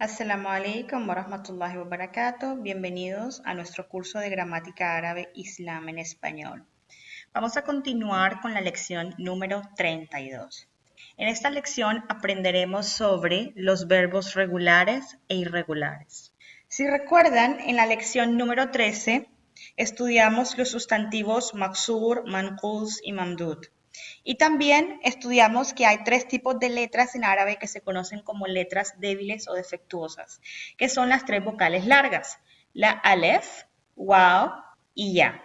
Assalamu alaikum wa rahmatullahi wa barakatuh. Bienvenidos a nuestro curso de gramática árabe Islam en español. Vamos a continuar con la lección número 32. En esta lección aprenderemos sobre los verbos regulares e irregulares. Si recuerdan, en la lección número 13 estudiamos los sustantivos maksur, manqus y mamdud. Y también estudiamos que hay tres tipos de letras en árabe que se conocen como letras débiles o defectuosas, que son las tres vocales largas, la alef, waw y ya.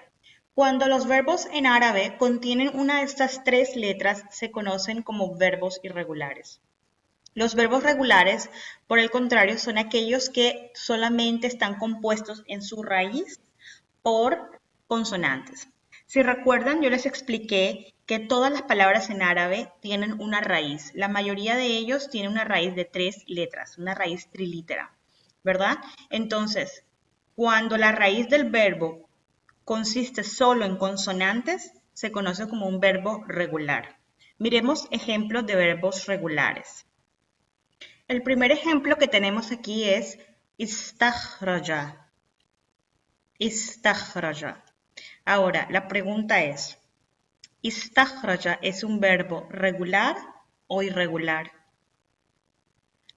Cuando los verbos en árabe contienen una de estas tres letras, se conocen como verbos irregulares. Los verbos regulares, por el contrario, son aquellos que solamente están compuestos en su raíz por consonantes. Si recuerdan, yo les expliqué que todas las palabras en árabe tienen una raíz. La mayoría de ellos tienen una raíz de 3 letras, una raíz trilítera, ¿verdad? Entonces, cuando la raíz del verbo consiste solo en consonantes, se conoce como un verbo regular. Miremos ejemplos de verbos regulares. El primer ejemplo que tenemos aquí es istakhraja. Istakhraja. Ahora, la pregunta es, ¿istakhraja es un verbo regular o irregular?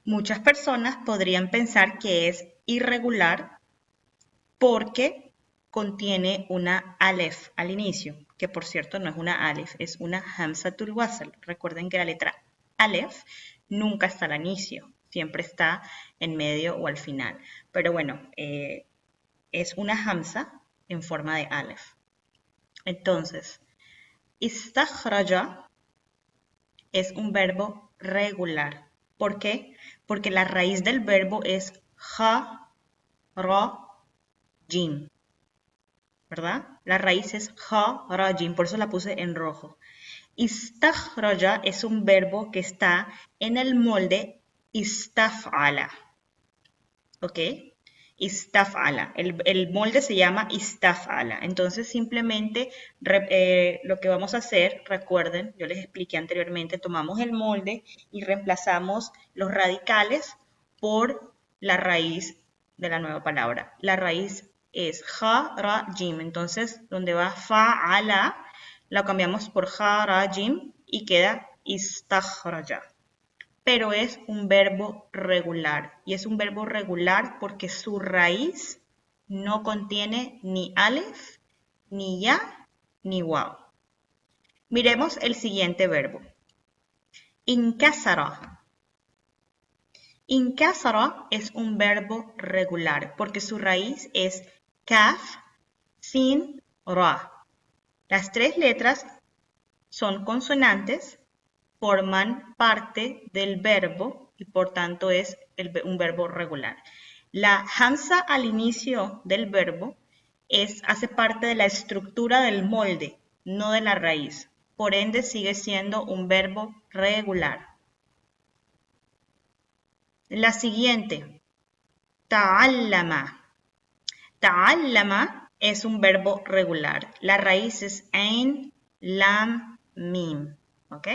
Muchas personas podrían pensar que es irregular porque contiene una alef al inicio, que por cierto no es una alef, es una hamzatul wasl. Recuerden que la letra alef nunca está al inicio, siempre está en medio o al final. Pero bueno, es una hamza en forma de alef. Entonces, istakhraja es un verbo regular. ¿Por qué? Porque la raíz del verbo es ja, ra, jim. ¿Verdad? La raíz es ja, ra, jim, por eso la puse en rojo. Istakhraja es un verbo que está en el molde istaf'ala. ¿Ok? Istaf'ala. El molde se llama istaf'ala. Entonces simplemente lo que vamos a hacer, recuerden, yo les expliqué anteriormente, tomamos el molde y reemplazamos los radicales por la raíz de la nueva palabra. La raíz es ja, ra, jim. Entonces donde va fa'ala, lo cambiamos por ja, ra, jim y queda istakhraja. Pero es un verbo regular. Y es un verbo regular porque su raíz no contiene ni alef, ni ya, ni waw. Miremos el siguiente verbo. Inkasara. Inkasara es un verbo regular porque su raíz es kaf, sin, ra. Las tres letras son consonantes, forman parte del verbo y por tanto es un verbo regular. La hamza al inicio del verbo hace parte de la estructura del molde, no de la raíz. Por ende sigue siendo un verbo regular. La siguiente, ta'allama. Ta'allama es un verbo regular. La raíz es ain, lam, mim. ¿Ok?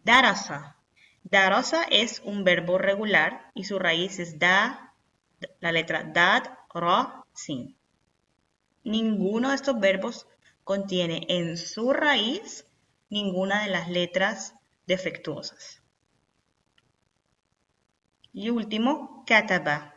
Darasa. Darasa es un verbo regular y su raíz es da, la letra dad, ra, sin. Ninguno de estos verbos contiene en su raíz ninguna de las letras defectuosas. Y último, kataba.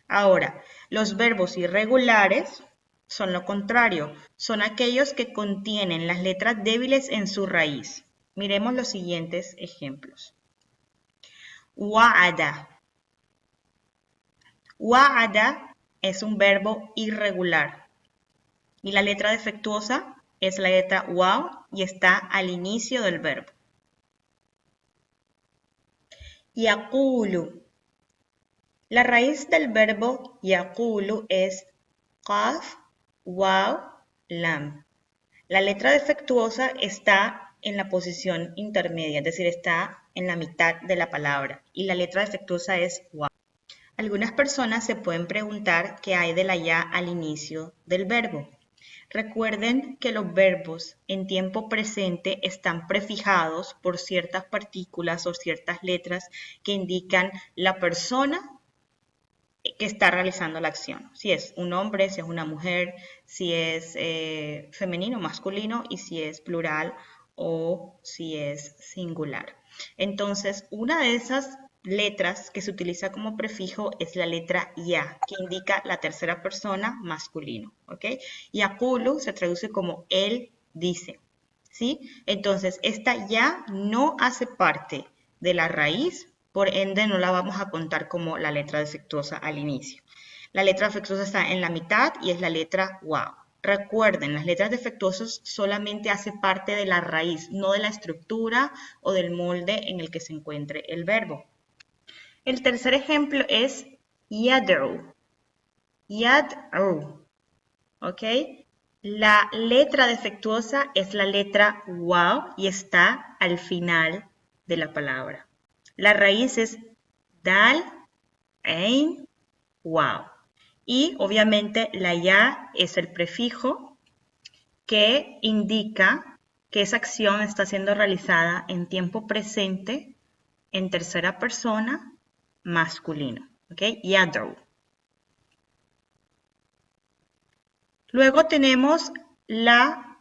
Ahora, los verbos irregulares son lo contrario, son aquellos que contienen las letras débiles en su raíz. Miremos los siguientes ejemplos. Wa'ada. Wa'ada es un verbo irregular. Y la letra defectuosa es la letra waw y está al inicio del verbo. Yaqulu. La raíz del verbo yaqulu es qaf, waw, lam. La letra defectuosa está en la posición intermedia, es decir, está en la mitad de la palabra y la letra defectuosa es waw. Algunas personas se pueden preguntar qué hay de la ya al inicio del verbo. Recuerden que los verbos en tiempo presente están prefijados por ciertas partículas o ciertas letras que indican la persona que está realizando la acción. Si es un hombre, si es una mujer, si es femenino o masculino y si es plural o si es singular. Entonces, una de esas letras que se utiliza como prefijo es la letra ya, que indica la tercera persona masculino, ¿ok? Yaqulu se traduce como él dice, ¿sí? Entonces, esta ya no hace parte de la raíz, por ende no la vamos a contar como la letra defectuosa al inicio. La letra defectuosa está en la mitad y es la letra wow. Recuerden, las letras defectuosas solamente hacen parte de la raíz, no de la estructura o del molde en el que se encuentre el verbo. El tercer ejemplo es yad'u. Yad'u. ¿Ok? La letra defectuosa es la letra wow y está al final de la palabra. La raíz es dal, ain, wow. Y obviamente la ya es el prefijo que indica que esa acción está siendo realizada en tiempo presente, en tercera persona, masculino. ¿Ok? Yad'u. Luego tenemos la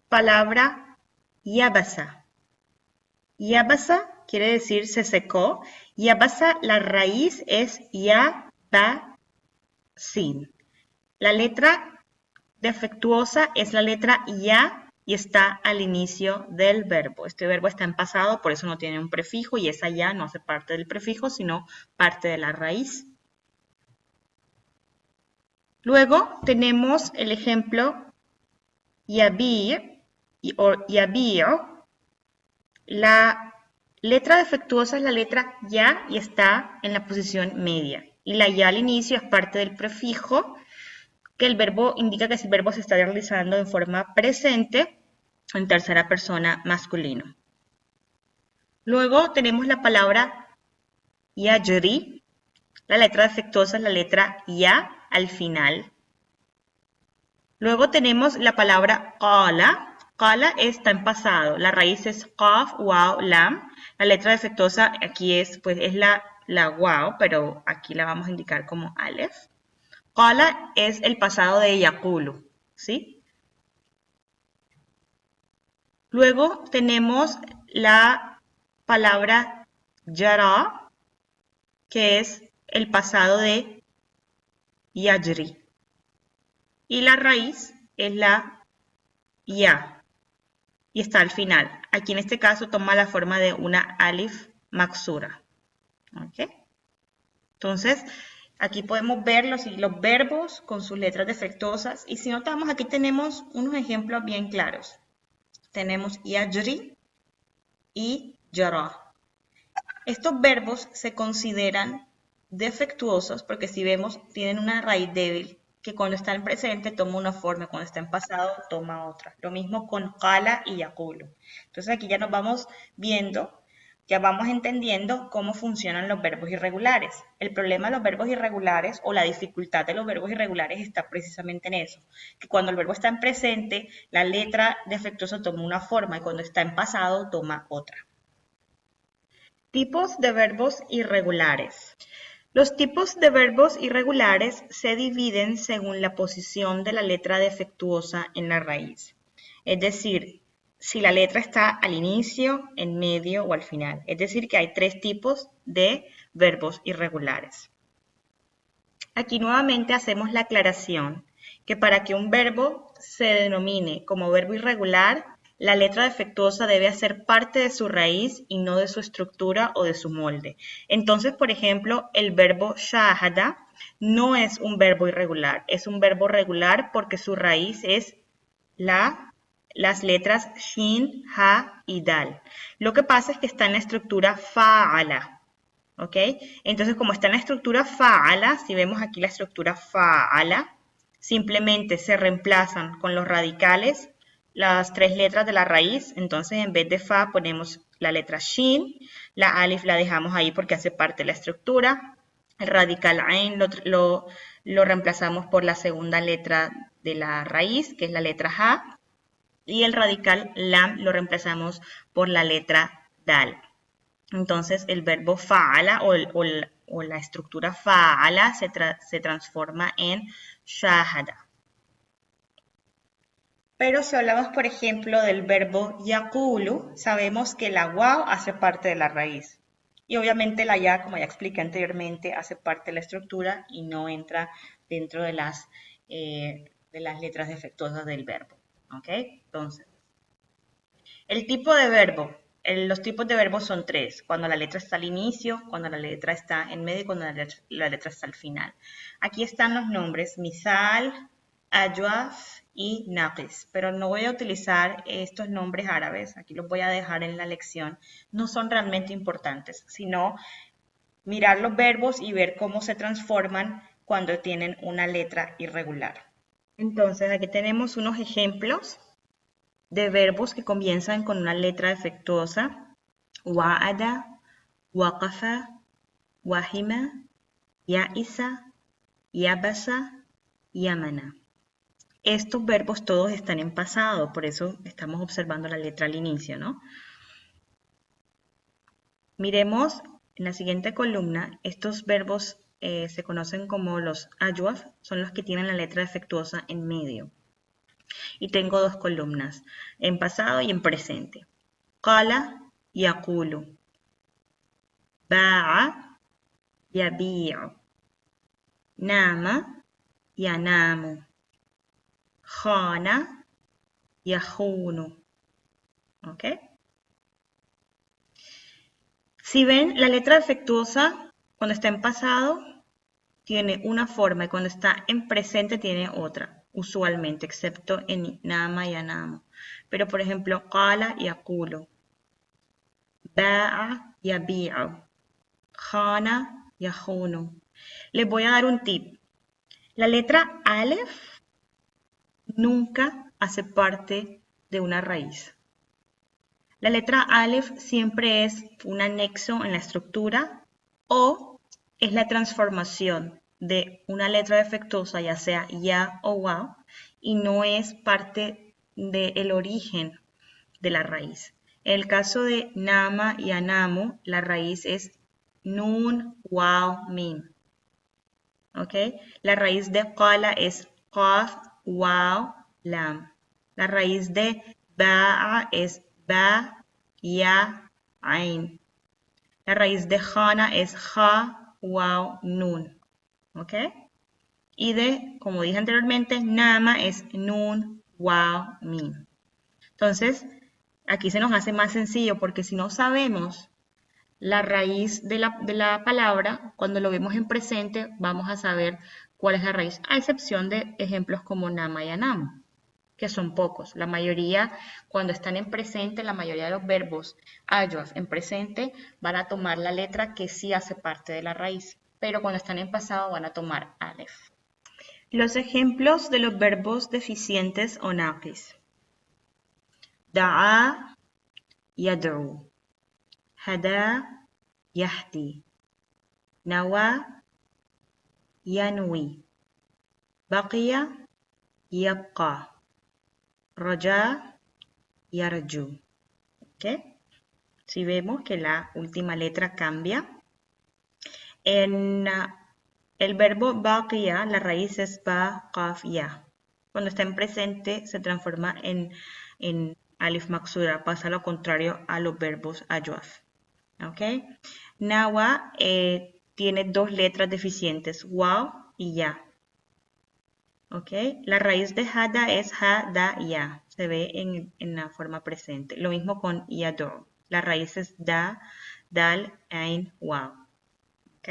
palabra yabasa. Yabasa quiere decir se secó. Yabasa, la raíz es ya-ba-sin. La letra defectuosa es la letra ya y está al inicio del verbo. Este verbo está en pasado, por eso no tiene un prefijo y esa ya no hace parte del prefijo, sino parte de la raíz. Luego tenemos el ejemplo yabir o yabir. La letra defectuosa es la letra ya y está en la posición media. Y la ya al inicio es parte del prefijo que el verbo indica que el verbo se está realizando en forma presente en tercera persona masculino. Luego tenemos la palabra yajri. La letra defectuosa es la letra ya al final. Luego tenemos la palabra qala. Qala está en pasado. La raíz es qaf, waw, lam. La letra defectuosa aquí es la waw, pero aquí la vamos a indicar como alef. Qala es el pasado de yaqulu, ¿sí? Luego tenemos la palabra yara, que es el pasado de yajri. Y la raíz es la ya y está al final. Aquí en este caso toma la forma de una alif maksura. ¿Ok? Entonces, aquí podemos ver los verbos con sus letras defectuosas. Y si notamos, aquí tenemos unos ejemplos bien claros. Tenemos yajri y yara. Estos verbos se consideran defectuosos porque si vemos, tienen una raíz débil que cuando está en presente toma una forma, cuando está en pasado toma otra. Lo mismo con qala y yaqulu. Entonces aquí ya nos vamos viendo, ya vamos entendiendo cómo funcionan los verbos irregulares. El problema de los verbos irregulares o la dificultad de los verbos irregulares está precisamente en eso, que cuando el verbo está en presente, la letra defectuosa toma una forma y cuando está en pasado toma otra. Tipos de verbos irregulares. Los tipos de verbos irregulares se dividen según la posición de la letra defectuosa en la raíz. Es decir, si la letra está al inicio, en medio o al final. Es decir, que hay tres tipos de verbos irregulares. Aquí nuevamente hacemos la aclaración que para que un verbo se denomine como verbo irregular, la letra defectuosa debe hacer parte de su raíz y no de su estructura o de su molde. Entonces, por ejemplo, el verbo shahada no es un verbo irregular, es un verbo regular porque su raíz es las letras shin, ha y dal. Lo que pasa es que está en la estructura fa'ala. ¿Ok? Entonces, como está en la estructura fa'ala, si vemos aquí la estructura fa'ala, simplemente se reemplazan con los radicales las tres letras de la raíz. Entonces, en vez de fa ponemos la letra shin, la alif la dejamos ahí porque hace parte de la estructura, el radical ain lo reemplazamos por la segunda letra de la raíz, que es la letra ja, y el radical lam lo reemplazamos por la letra dal. Entonces el verbo fa'ala o la estructura fa'ala se transforma en shahada. Pero si hablamos, por ejemplo, del verbo yaqulu, sabemos que la waw hace parte de la raíz. Y obviamente la ya, como ya expliqué anteriormente, hace parte de la estructura y no entra dentro de las letras defectuosas del verbo. ¿Ok? Entonces, el tipo de verbo. Los tipos de verbos son tres. Cuando la letra está al inicio, cuando la letra está en medio y cuando la letra está al final. Aquí están los nombres misal, ajwaf y naqis. Pero no voy a utilizar estos nombres árabes. Aquí los voy a dejar en la lección. No son realmente importantes, sino mirar los verbos y ver cómo se transforman cuando tienen una letra irregular. Entonces, aquí tenemos unos ejemplos de verbos que comienzan con una letra defectuosa. Wa'ada, waqafa, wahima, ya'isa, yabasa, yamana. Estos verbos todos están en pasado, por eso estamos observando la letra al inicio, ¿no? Miremos en la siguiente columna, estos verbos se conocen como los ajwaf, son los que tienen la letra defectuosa en medio. Y tengo dos columnas, en pasado y en presente. Qala, yaqulu. Ba'a, yabi'u. Nama, yanamu. Khana, yahunu. ¿Ok? Si ven, la letra defectuosa, cuando está en pasado, tiene una forma y cuando está en presente tiene otra, usualmente, excepto en nama y anamo. Pero, por ejemplo, qala y aqulu, ba'a y abi'u, khana y ahunu. Les voy a dar un tip. La letra alef nunca hace parte de una raíz. La letra alef siempre es un anexo en la estructura o es la transformación de una letra defectuosa, ya sea ya o waw, y no es parte del origen de la raíz. En el caso de nama y anamu, la raíz es nun, waw, mim. ¿Ok? La raíz de qala es qaf, waw, lam. La raíz de ba'a es ba, ya, ain. La raíz de khana es ja, waw, nun. ¿Ok? Y de, como dije anteriormente, nama es nun, waw, mim. Entonces, aquí se nos hace más sencillo porque si no sabemos la raíz de la palabra, cuando lo vemos en presente, vamos a saber cuál es la raíz, a excepción de ejemplos como nama y anamo, que son pocos. La mayoría, cuando están en presente, la mayoría de los verbos ajwaf en presente van a tomar la letra que sí hace parte de la raíz, pero cuando están en pasado van a tomar alef. Los ejemplos de los verbos deficientes o naqis. Da'a, yad'u. هدى يهدي نوى ينوي بقي يبقى رجاء يرجو. ¿Okay? Si vemos que la última letra cambia. En el verbo baqiya, la raíz es ba, qaf, ya. Cuando está en presente se transforma en alif maksura, pasa lo contrario a los verbos ajwaf. ¿Ok? Nawa tiene dos letras deficientes, waw y ya. ¿Ok? La raíz de hada es ha, da, ya. Se ve en la forma presente. Lo mismo con yador. La raíz es da, dal, ain, waw. ¿Ok?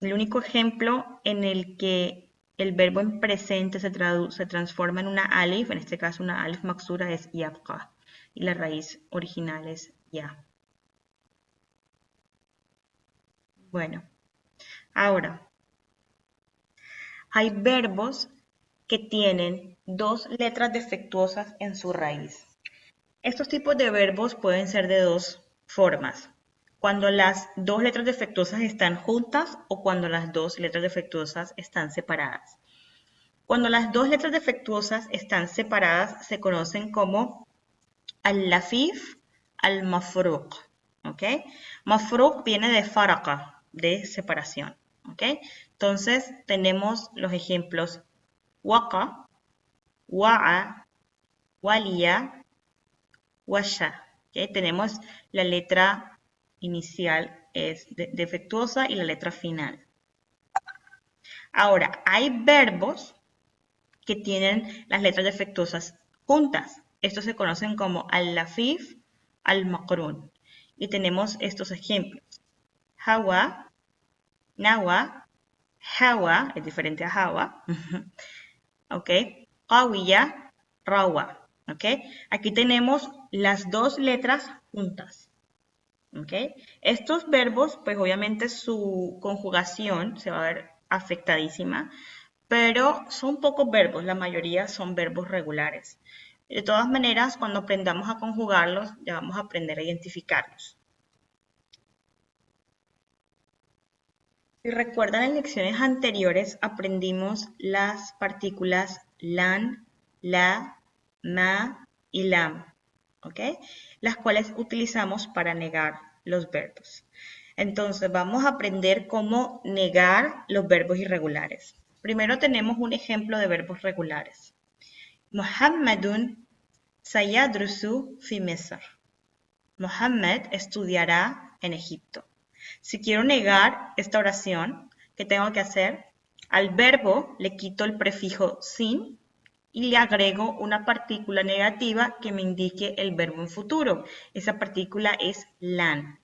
El único ejemplo en el que el verbo en presente se transforma en una alif, en este caso una alif maksura, es yabqa. Y la raíz original es ya. Bueno, ahora, hay verbos que tienen dos letras defectuosas en su raíz. Estos tipos de verbos pueden ser de dos formas. Cuando las dos letras defectuosas están juntas o cuando las dos letras defectuosas están separadas. Cuando las dos letras defectuosas están separadas, se conocen como al-lafif, al-mafruq. ¿Ok? Mafruq viene de faraka, de separación. ¿Ok? Entonces, tenemos los ejemplos waqa, wa'a, waliya, washa. ¿Ok? Tenemos la letra inicial es defectuosa y la letra final. Ahora, hay verbos que tienen las letras defectuosas juntas. Estos se conocen como al-lafif, al-maqrun. Y tenemos estos ejemplos. Hawa, nawa, hawa, es diferente a hawa. ¿Ok? Qawiya, rawa. ¿Ok? Aquí tenemos las dos letras juntas. ¿Ok? Estos verbos, pues obviamente su conjugación se va a ver afectadísima, pero son pocos verbos, la mayoría son verbos regulares. De todas maneras, cuando aprendamos a conjugarlos, ya vamos a aprender a identificarlos. Si recuerdan, en lecciones anteriores aprendimos las partículas lan, la, ma y lam, ¿ok? Las cuales utilizamos para negar los verbos. Entonces, vamos a aprender cómo negar los verbos irregulares. Primero tenemos un ejemplo de verbos regulares. Muhammadun sayadrusu fi Misr. Muhammad estudiará en Egipto. Si quiero negar esta oración, ¿qué tengo que hacer? Al verbo le quito el prefijo sin y le agrego una partícula negativa que me indique el verbo en futuro. Esa partícula es lan.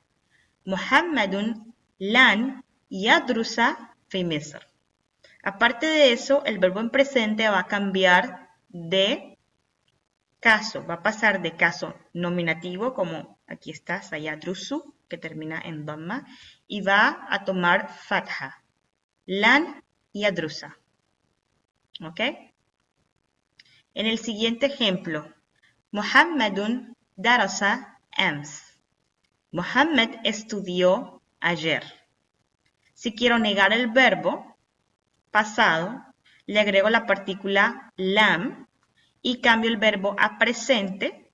Muhammadun lan yadrusa fi Misr. Aparte de eso, el verbo en presente va a cambiar de caso, va a pasar de caso nominativo, como aquí está, sayadrusu, que termina en dhamma, y va a tomar fatha, lan yadrusa. ¿Ok? En el siguiente ejemplo, Muhammadun darasa ams. Muhammad estudió ayer. Si quiero negar el verbo pasado, le agrego la partícula lam y cambio el verbo a presente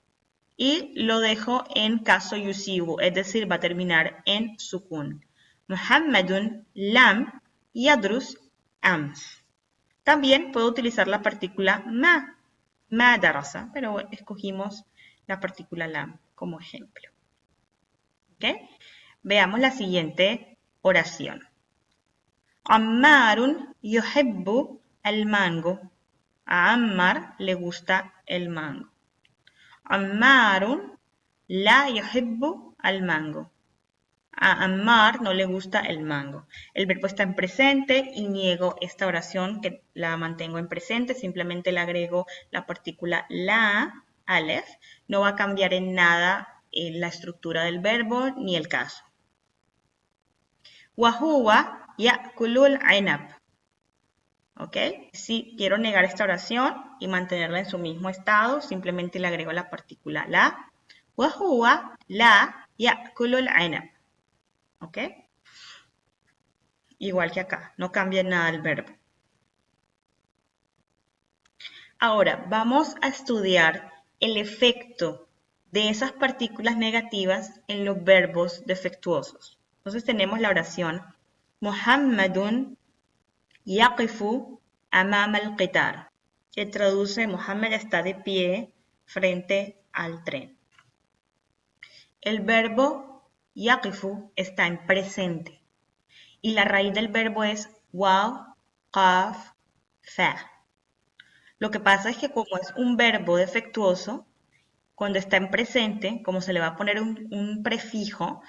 y lo dejo en caso yusibu, es decir, va a terminar en sukun. Muhammadun lam yadrus ams. También puedo utilizar la partícula ma darasa, pero escogimos la partícula lam como ejemplo. ¿Ok? Veamos la siguiente oración. Ammarun yuhibbu al mango. A Ammar le gusta el mango. Ammarun la yuhibbu al mango. A Ammar no le gusta el mango. El verbo está en presente y niego esta oración que la mantengo en presente. Simplemente le agrego la partícula la, alef. No va a cambiar en nada la estructura del verbo ni el caso. Wahuwa ya'kulul ainab. ¿Ok? Si quiero negar esta oración y mantenerla en su mismo estado, simplemente le agrego la partícula la. Wahuwa la ya'kulul ainab. ¿Ok? Igual que acá, no cambia nada el verbo. Ahora, vamos a estudiar el efecto de esas partículas negativas en los verbos defectuosos. Entonces tenemos la oración Muhammadun yaqifu amama al-qitar, que traduce Muhammad está de pie frente al tren. El verbo yaqifu está en presente y la raíz del verbo es waw, qaf, fa. Lo que pasa es que como es un verbo defectuoso, cuando está en presente, como se le va a poner un prefijo,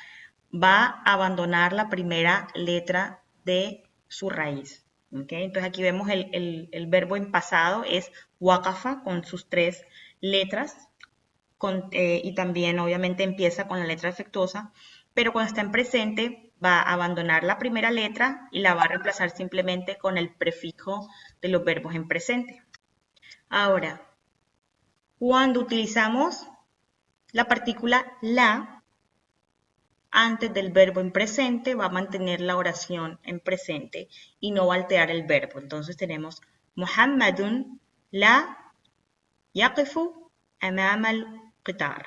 va a abandonar la primera letra de su raíz. ¿Okay? Entonces aquí vemos el verbo en pasado es waqafa con sus 3 letras y también obviamente empieza con la letra defectuosa, pero cuando está en presente va a abandonar la primera letra y la va a reemplazar simplemente con el prefijo de los verbos en presente. Ahora, cuando utilizamos la partícula la antes del verbo en presente, va a mantener la oración en presente y no va a alterar el verbo. Entonces tenemos Muhammadun la yaqifu amama al-qitar.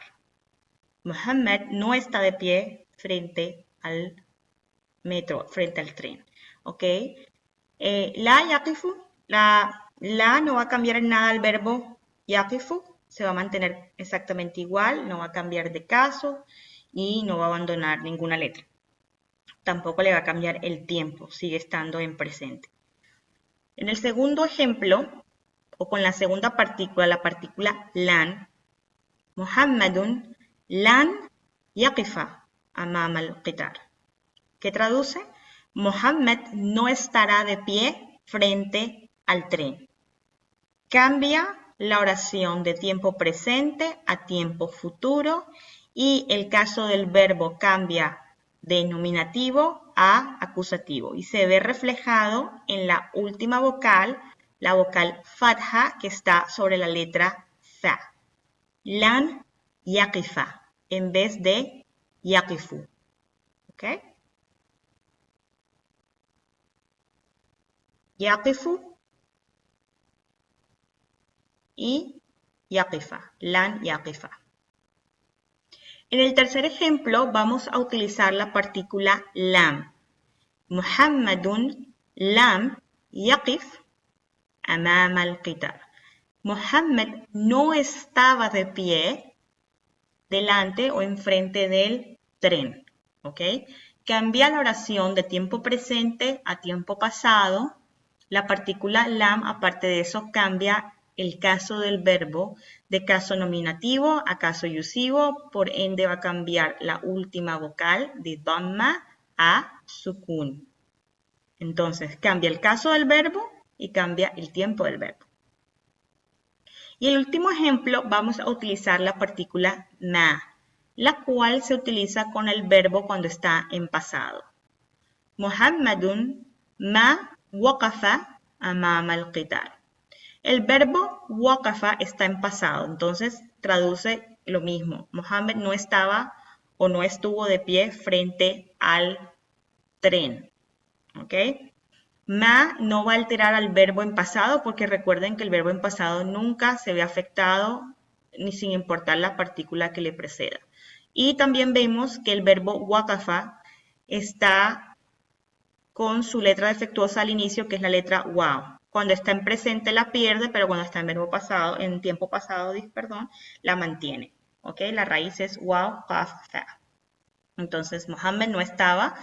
Muhammad no está de pie frente al metro, frente al tren. ¿Ok? La yaqifu, la no va a cambiar en nada el verbo yaqifu, se va a mantener exactamente igual, no va a cambiar de caso y no va a abandonar ninguna letra. Tampoco le va a cambiar el tiempo, sigue estando en presente. En el segundo ejemplo, o con la segunda partícula, la partícula lan, Muhammadun lan yaqifa amama al-qitar. ¿Qué traduce? Muhammad no estará de pie frente al tren. Cambia la oración de tiempo presente a tiempo futuro y el caso del verbo cambia de nominativo a acusativo y se ve reflejado en la última vocal, la vocal fatha que está sobre la letra za. Lan yaqifa en vez de yaqifu. ¿Ok? Yaqifu y yaqifa, lan yaqifa. En el tercer ejemplo vamos a utilizar la partícula lam. Muhammadun lam yaqif amama al-qitar. Muhammad no estaba de pie delante o enfrente del tren. ¿Ok? Cambia la oración de tiempo presente a tiempo pasado. La partícula lam, aparte de eso, cambia el caso del verbo de caso nominativo a caso yusivo, por ende va a cambiar la última vocal de dhamma a sukun. Entonces, cambia el caso del verbo y cambia el tiempo del verbo. Y el último ejemplo, vamos a utilizar la partícula ma, la cual se utiliza con el verbo cuando está en pasado. Muhammadun ma waqafa amama al-qitar. El verbo waqafa está en pasado, entonces traduce lo mismo. Muhammad no estaba o no estuvo de pie frente al tren. ¿Ok? Ma no va a alterar al verbo en pasado porque recuerden que el verbo en pasado nunca se ve afectado ni sin importar la partícula que le preceda. Y también vemos que el verbo waqafa está con su letra defectuosa al inicio, que es la letra waw. Cuando está en presente la pierde, pero cuando está en verbo pasado, en tiempo pasado, perdón, la mantiene. ¿Ok? La raíz es waw, qaf, fa. Entonces, Muhammad no estaba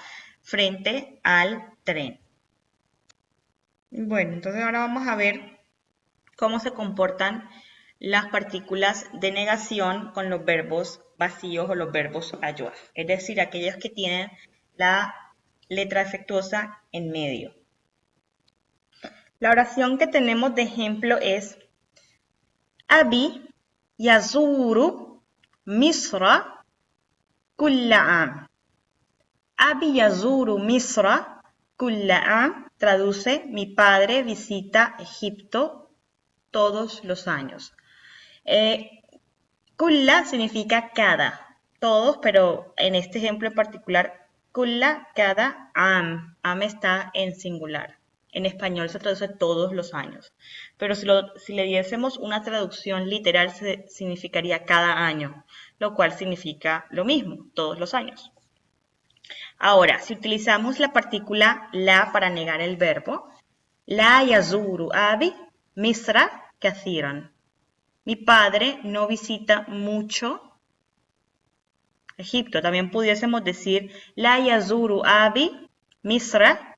frente al tren. Bueno, entonces ahora vamos a ver cómo se comportan las partículas de negación con los verbos vacíos o los verbos ayuaf, es decir, aquellos que tienen la letra defectuosa en medio. La oración que tenemos de ejemplo es Abi yazuru Misra kulla am. Abi yazuru Misra kulla am traduce mi padre visita Egipto todos los años. Kulla significa cada, todos, pero en este ejemplo en particular, kulla, cada, am. Am está en singular. En español se traduce todos los años. Pero si le diésemos una traducción literal, significaría cada año, lo cual significa lo mismo, todos los años. Ahora, si utilizamos la partícula la para negar el verbo, la yazuru abi misra kathiran. Mi padre no visita mucho Egipto. También pudiésemos decir la yazuru abi misra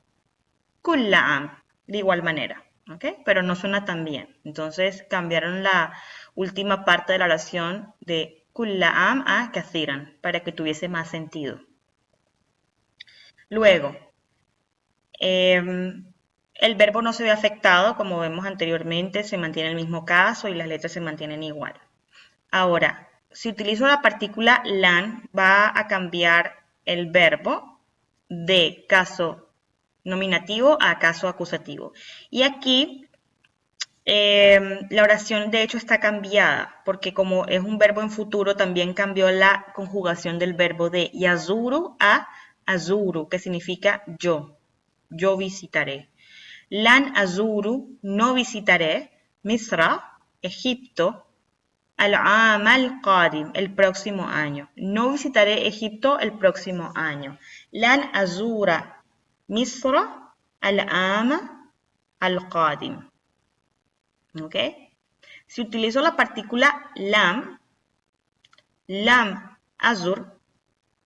kulla am, de igual manera, ¿ok? Pero no suena tan bien. Entonces cambiaron la última parte de la oración de kulla am a kathiran para que tuviese más sentido. Luego, el verbo no se ve afectado, como vemos anteriormente, se mantiene el mismo caso y las letras se mantienen igual. Ahora, si utilizo la partícula lan, va a cambiar el verbo de caso nominativo a caso acusativo. Y aquí la oración de hecho está cambiada, porque como es un verbo en futuro, también cambió la conjugación del verbo de yazuru a azuru, que significa yo visitaré. Lan azuru, no visitaré. Misra, Egipto. Al-aam al-qadim, el próximo año. No visitaré Egipto el próximo año. Lan azura Misra al-aam al-qadim. ¿Ok? Si utilizo la partícula lam azur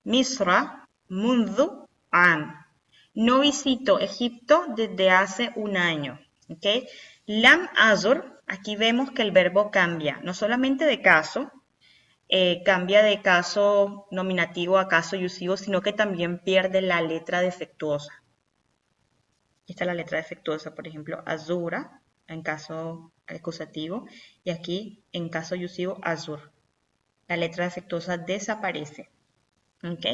Misra mundu am. No visito Egipto desde hace un año. ¿Ok? Lam azur, aquí vemos que el verbo cambia, no solamente de caso, cambia de caso nominativo a caso yusivo, sino que también pierde la letra defectuosa. Aquí está la letra defectuosa, por ejemplo, azura, en caso acusativo, y aquí en caso yusivo, azur. La letra defectuosa desaparece. ¿Ok?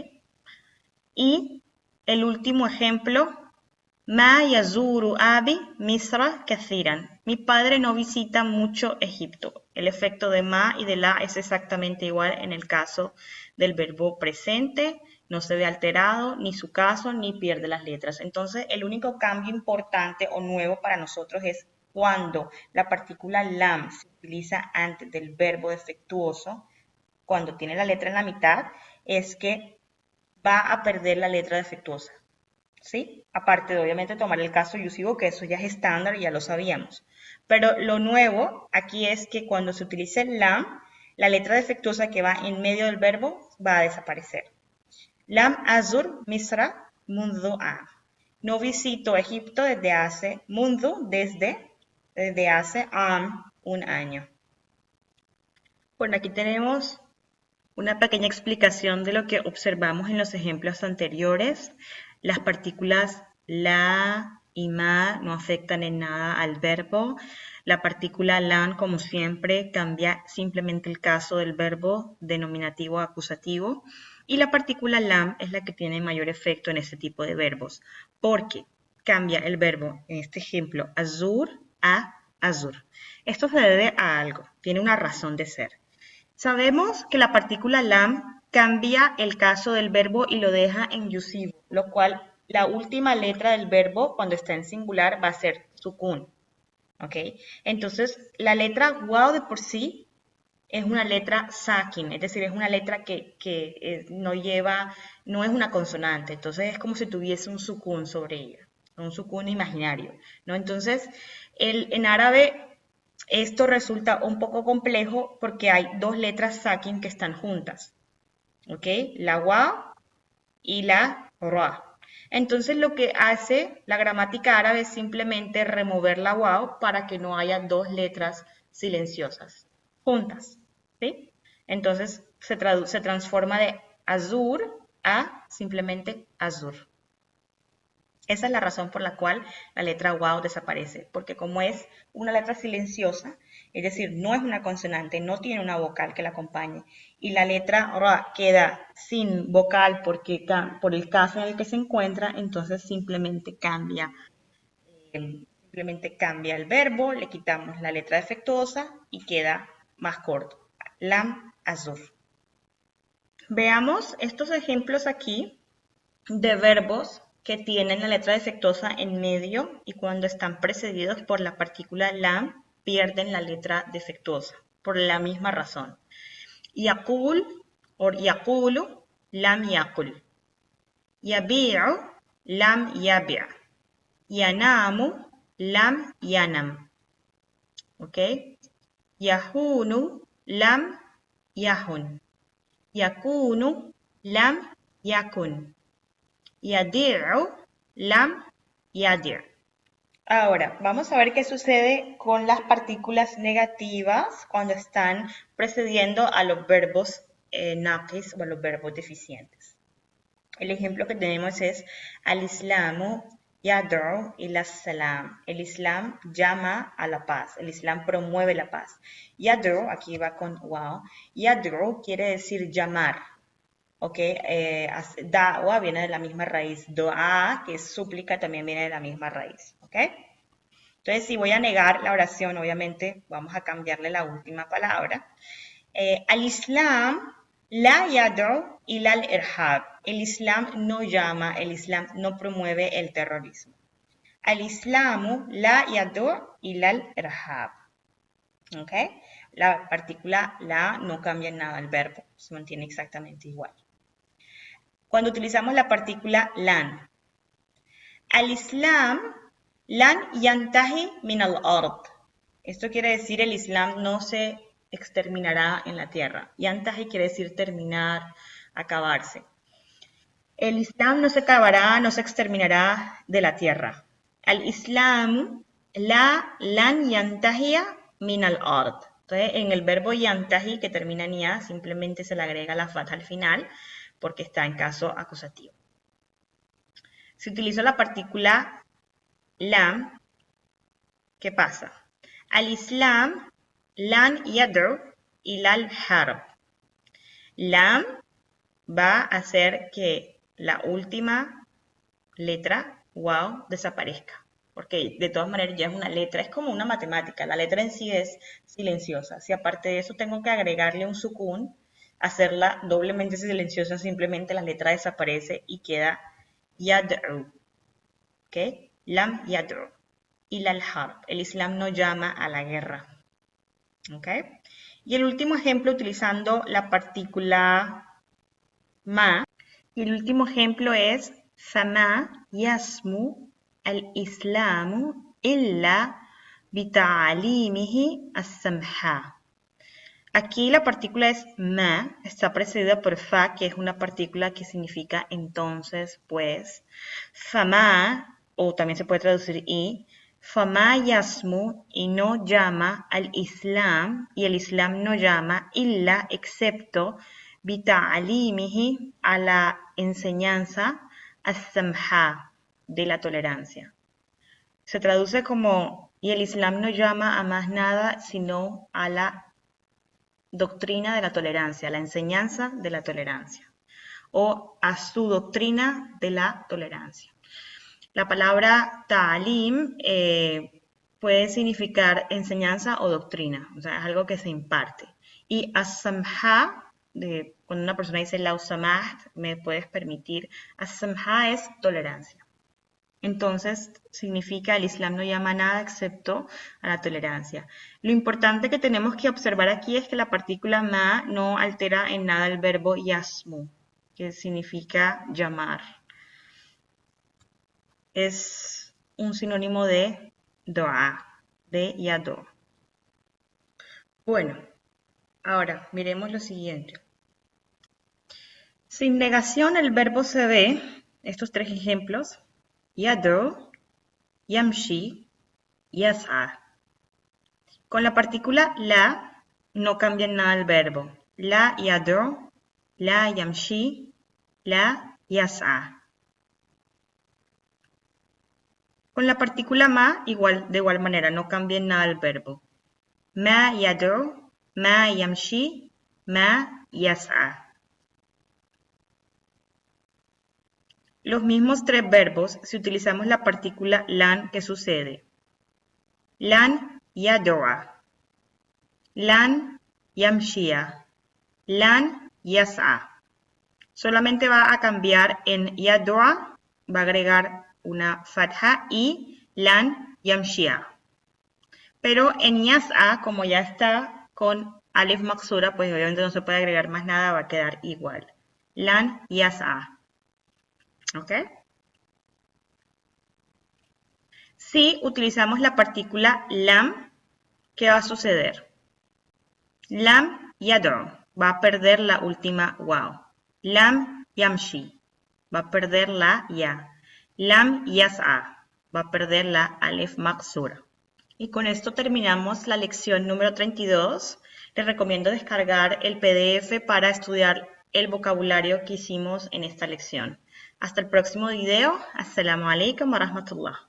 Y el último ejemplo, Ma yazuru abi Misra kathiran. Mi padre no visita mucho Egipto. El efecto de ma y de la es exactamente igual en el caso del verbo presente. No se ve alterado ni su caso ni pierde las letras. Entonces, el único cambio importante o nuevo para nosotros es cuando la partícula lam se utiliza antes del verbo defectuoso, cuando tiene la letra en la mitad, es que va a perder la letra defectuosa. ¿Sí? Aparte de obviamente tomar el caso yusivo, que eso ya es estándar y ya lo sabíamos. Pero lo nuevo aquí es que cuando se utilice el lam, la letra defectuosa que va en medio del verbo va a desaparecer. Lam azur misra mundu am. No visito Egipto desde hace, mundu, desde hace am, un año. Bueno, aquí tenemos una pequeña explicación de lo que observamos en los ejemplos anteriores. Las partículas la y ma no afectan en nada al verbo. La partícula lan, como siempre, cambia simplemente el caso del verbo de nominativo a acusativo. Y la partícula lam es la que tiene mayor efecto en este tipo de verbos, porque cambia el verbo, en este ejemplo, azur a azur. Esto se debe a algo, tiene una razón de ser. Sabemos que la partícula lam cambia el caso del verbo y lo deja en yusivo, lo cual la última letra del verbo cuando está en singular va a ser sukun. ¿Ok? Entonces, la letra waw de por sí es una letra sakin, es decir, es una letra que no lleva, no es una consonante, entonces es como si tuviese un sukun sobre ella, un sukun imaginario, ¿no? Entonces, en árabe esto resulta un poco complejo porque hay dos letras sakin que están juntas, ¿ok? La wa y la ra. Entonces lo que hace la gramática árabe es simplemente remover la waw para que no haya dos letras silenciosas juntas, ¿sí? Entonces se transforma de azur a simplemente azur. Esa es la razón por la cual la letra waw desaparece, porque como es una letra silenciosa, es decir, no es una consonante, no tiene una vocal que la acompañe, y la letra ra queda sin vocal porque, por el caso en el que se encuentra, entonces simplemente cambia el verbo, le quitamos la letra defectuosa y queda más corto. Lam azur. Veamos estos ejemplos aquí de verbos que tienen la letra defectuosa en medio y cuando están precedidos por la partícula lam pierden la letra defectuosa por la misma razón. Yaqul o yaqulu lam yaqul. Yabi'u lam yabi'. Yanamu lam yanam. ¿Ok? Yahunu lam yahun. Yakunu lam yakun. Yadi'u lam yadir. Ahora, vamos a ver qué sucede con las partículas negativas cuando están precediendo a los verbos naqis o a los verbos deficientes. El ejemplo que tenemos es al-islamu yad'u ila salam. El Islam llama a la paz. El Islam promueve la paz. Yad'u, aquí va con wow. Yad'u quiere decir llamar. ¿Ok? Da'wa viene de la misma raíz. Do'a, que es súplica, también viene de la misma raíz. ¿Ok? Entonces, si voy a negar la oración, obviamente vamos a cambiarle la última palabra. Al-Islam la yad'u ila al-irhab. El Islam no llama, el Islam no promueve el terrorismo. Al-Islamu la yad'u ila al-irhab. ¿Ok? La partícula la no cambia en nada el verbo, se mantiene exactamente igual. Cuando utilizamos la partícula lan, al-Islam lan yantahi min al-ard. Esto quiere decir el Islam no se exterminará en la tierra. Yantahi quiere decir terminar, acabarse. El Islam no se acabará, no se exterminará de la tierra. Al-Islam la lan yantahiya min al-ard. Entonces, en el verbo yantahi que termina en ya, simplemente se le agrega la fatha al final porque está en caso acusativo. Si utilizo la partícula lam, ¿qué pasa? Al-Islam lan yad'u ila al-harb. Lam va a hacer que la última letra, wow, desaparezca. Porque de todas maneras ya es una letra, es como una matemática. La letra en sí es silenciosa. Si aparte de eso tengo que agregarle un sukun, hacerla doblemente silenciosa, simplemente la letra desaparece y queda yad'u. ¿Ok? Lam yad'u. Ila al-harb. El Islam no llama a la guerra. ¿Ok? Y el último ejemplo utilizando la partícula ma. Y el último ejemplo es فما يسمو الإسلام إلا بتعليمه السمحة. Aquí la partícula es ma, está precedida por fa, que es una partícula que significa entonces, pues. Fama, o también se puede traducir y. Fama yasmu, y no llama al Islam, y el Islam no llama illa, excepto bita'alimihi, a la enseñanza as-samha, de la tolerancia. Se traduce como, y el Islam no llama a más nada sino a la doctrina de la tolerancia, la enseñanza de la tolerancia, o a su doctrina de la tolerancia. La palabra ta'alim puede significar enseñanza o doctrina, o sea, es algo que se imparte. Y as-samha, cuando una persona dice la usamaht, me puedes permitir, as-samha es tolerancia. Entonces, significa el Islam no llama a nada excepto a la tolerancia. Lo importante que tenemos que observar aquí es que la partícula ma no altera en nada el verbo yasmu, que significa llamar. Es un sinónimo de doa, de yad'u. Bueno, ahora miremos lo siguiente. Sin negación el verbo se ve, estos tres ejemplos, yad'u, yamshi, yas'a. Con la partícula la no cambia en nada el verbo. La yad'u, la yamshi, la yas'a. Con la partícula ma, de igual manera, no cambia en nada el verbo. Ma yad'u, ma yamshi, ma yas'a. Los mismos tres verbos, si utilizamos la partícula lan, ¿qué sucede? Lan yad'u'a, lan yamshi'a, lan yas'a. Solamente va a cambiar en yad'u'a, va a agregar una fatha y lan yamshi'a. Pero en yas'a, como ya está con alif maksura, pues obviamente no se puede agregar más nada, va a quedar igual. Lan yas'a. ¿Ok? Si utilizamos la partícula lam, ¿qué va a suceder? Lam yad'u, va a perder la última waw. Lam yamshi, va a perder la ya. Lam yas'a, va a perder la alif maksura. Y con esto terminamos la lección número 32. Les recomiendo descargar el PDF para estudiar el vocabulario que hicimos en esta lección. Hasta el próximo video. Assalamu alaikum wa rahmatullah.